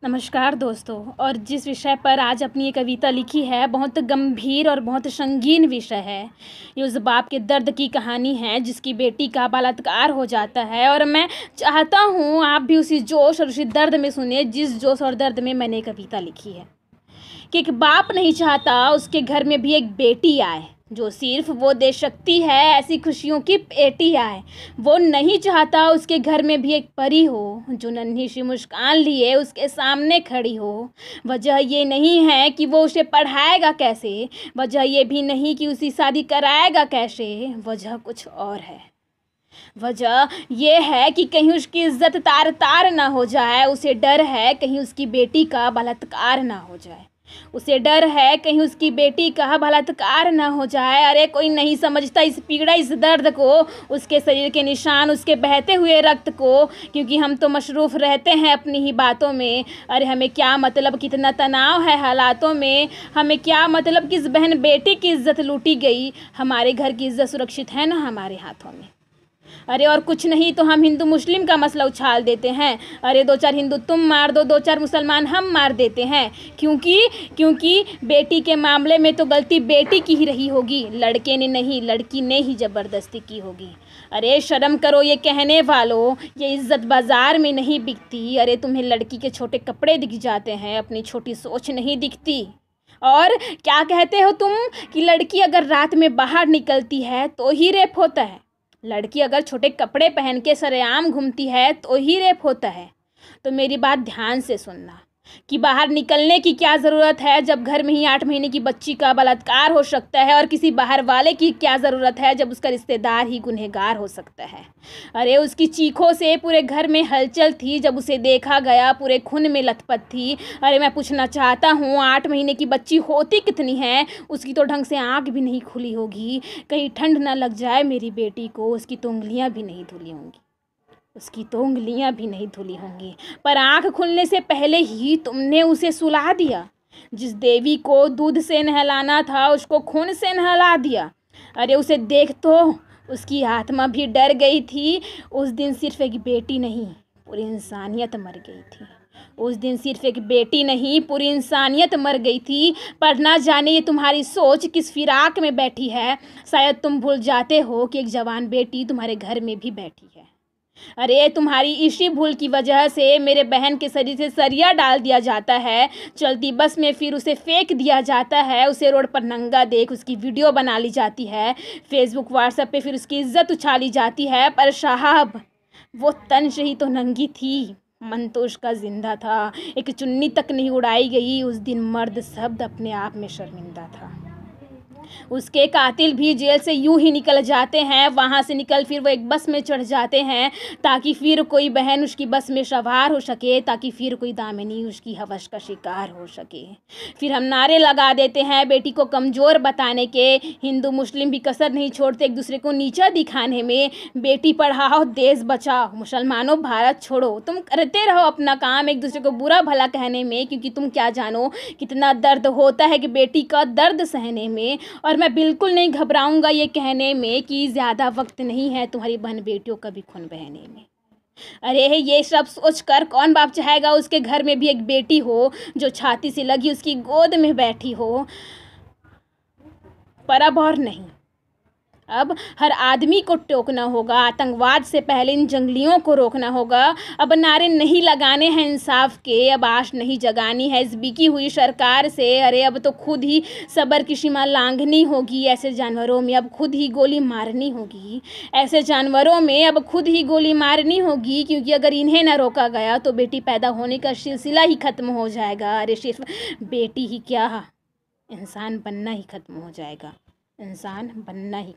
नमस्कार दोस्तों। और जिस विषय पर आज अपनी ये कविता लिखी है बहुत गंभीर और बहुत संगीन विषय है। ये उस बाप के दर्द की कहानी है जिसकी बेटी का बलात्कार हो जाता है। और मैं चाहता हूँ आप भी उसी जोश और उसी दर्द में सुने जिस जोश और दर्द में मैंने कविता लिखी है कि एक बाप नहीं चाहता उसके घर में भी एक बेटी आए जो सिर्फ वो दे सकती है ऐसी खुशियों की पेटी आए। वो नहीं चाहता उसके घर में भी एक परी हो जो नन्ही सी मुस्कान लिए उसके सामने खड़ी हो। वजह ये नहीं है कि वो उसे पढ़ाएगा कैसे, वजह ये भी नहीं कि उसी शादी कराएगा कैसे, वजह कुछ और है। वजह यह है कि कहीं उसकी इज्जत तार तार ना हो जाए। उसे डर है कहीं उसकी बेटी का बलात्कार ना हो जाए। उसे डर है कहीं उसकी बेटी का बलात्कार ना हो जाए। अरे कोई नहीं समझता इस पीड़ा इस दर्द को, उसके शरीर के निशान, उसके बहते हुए रक्त को, क्योंकि हम तो मशरूफ़ रहते हैं अपनी ही बातों में। अरे हमें क्या मतलब कितना तनाव है हालातों में, हमें क्या मतलब किस बहन बेटी की इज्जत लूटी गई। हमारे घर की इज्जत सुरक्षित है ना हमारे हाथों में। अरे और कुछ नहीं तो हम हिंदू मुस्लिम का मसला उछाल देते हैं। अरे दो चार हिंदू तुम मार दो, दो चार मुसलमान हम मार देते हैं। क्योंकि बेटी के मामले में तो गलती बेटी की ही रही होगी, लड़के ने नहीं, लड़की ने ही ज़बरदस्ती की होगी। अरे शर्म करो ये कहने वालों, ये इज्जत बाज़ार में नहीं बिकती। अरे तुम्हें लड़की के छोटे कपड़े दिख जाते हैं, अपनी छोटी सोच नहीं दिखती। और क्या कहते हो तुम कि लड़की अगर रात में बाहर निकलती है तो ही रेप होता है, लड़की अगर छोटे कपड़े पहन के सरेआम घूमती है तो ही रेप होता है। तो मेरी बात ध्यान से सुनना कि बाहर निकलने की क्या ज़रूरत है जब घर में ही 8 महीने की बच्ची का बलात्कार हो सकता है। और किसी बाहर वाले की क्या ज़रूरत है जब उसका रिश्तेदार ही गुनहगार हो सकता है। अरे उसकी चीखों से पूरे घर में हलचल थी, जब उसे देखा गया पूरे खून में लथपथ थी। अरे मैं पूछना चाहता हूँ 8 महीने की बच्ची होती कितनी है, उसकी तो ढंग से आँख भी नहीं खुली होगी। कहीं ठंड ना लग जाए मेरी बेटी को, उसकी तो उंगलियाँ भी नहीं धुली होंगी, उसकी तो उंगलियां भी नहीं धुली होंगी। पर आँख खुलने से पहले ही तुमने उसे सुला दिया। जिस देवी को दूध से नहलाना था उसको खून से नहला दिया। अरे उसे देख तो उसकी आत्मा भी डर गई थी। उस दिन सिर्फ एक बेटी नहीं पूरी इंसानियत मर गई थी। उस दिन सिर्फ एक बेटी नहीं पूरी इंसानियत मर गई थी। पर ना जाने ये तुम्हारी सोच किस फिराक में बैठी है। शायद तुम भूल जाते हो कि एक जवान बेटी तुम्हारे घर में भी बैठी है। अरे तुम्हारी इसी भूल की वजह से मेरे बहन के शरीर से सरिया डाल दिया जाता है, चलती बस में फिर उसे फेंक दिया जाता है, उसे रोड पर नंगा देख उसकी वीडियो बना ली जाती है, फेसबुक व्हाट्सएप पे फिर उसकी इज्जत उछाली जाती है। पर साहब वो तन से ही तो नंगी थी, मन तो उसका जिंदा था। एक चुन्नी तक नहीं उड़ाई गई। उस दिन मर्द शब्द अपने आप में शर्मिंदा था। उसके कातिल भी जेल से यूं ही निकल जाते हैं, वहाँ से निकल फिर वो एक बस में चढ़ जाते हैं ताकि फिर कोई बहन उसकी बस में सवार हो सके, ताकि फिर कोई दामिनी उसकी हवस का शिकार हो सके। फिर हम नारे लगा देते हैं बेटी को कमज़ोर बताने के। हिंदू मुस्लिम भी कसर नहीं छोड़ते एक दूसरे को नीचा दिखाने में। बेटी पढ़ाओ देश बचाओ, मुसलमानों भारत छोड़ो। तुम करते रहो अपना काम एक दूसरे को बुरा भला कहने में, क्योंकि तुम क्या जानो कितना दर्द होता है कि बेटी का दर्द सहने में। और मैं बिल्कुल नहीं घबराऊंगा ये कहने में कि ज़्यादा वक्त नहीं है तुम्हारी बहन बेटियों का भी खून बहने में। अरे ये सब सोचकर कौन बाप चाहेगा उसके घर में भी एक बेटी हो जो छाती से लगी उसकी गोद में बैठी हो। पर अब और नहीं, अब हर आदमी को टोकना होगा। आतंकवाद से पहले इन जंगलियों को रोकना होगा। अब नारे नहीं लगाने हैं इंसाफ के, अब आश नहीं जगानी है इस बिकी हुई सरकार से। अरे अब तो खुद ही सब्र की सीमा लांघनी होगी। ऐसे जानवरों में अब खुद ही गोली मारनी होगी। ऐसे जानवरों में अब खुद ही गोली मारनी होगी, क्योंकि अगर इन्हें ना रोका गया तो बेटी पैदा होने का सिलसिला ही ख़त्म हो जाएगा। अरे सिर्फ बेटी ही क्या, इंसान बनना ही ख़त्म हो जाएगा। इंसान बनना ही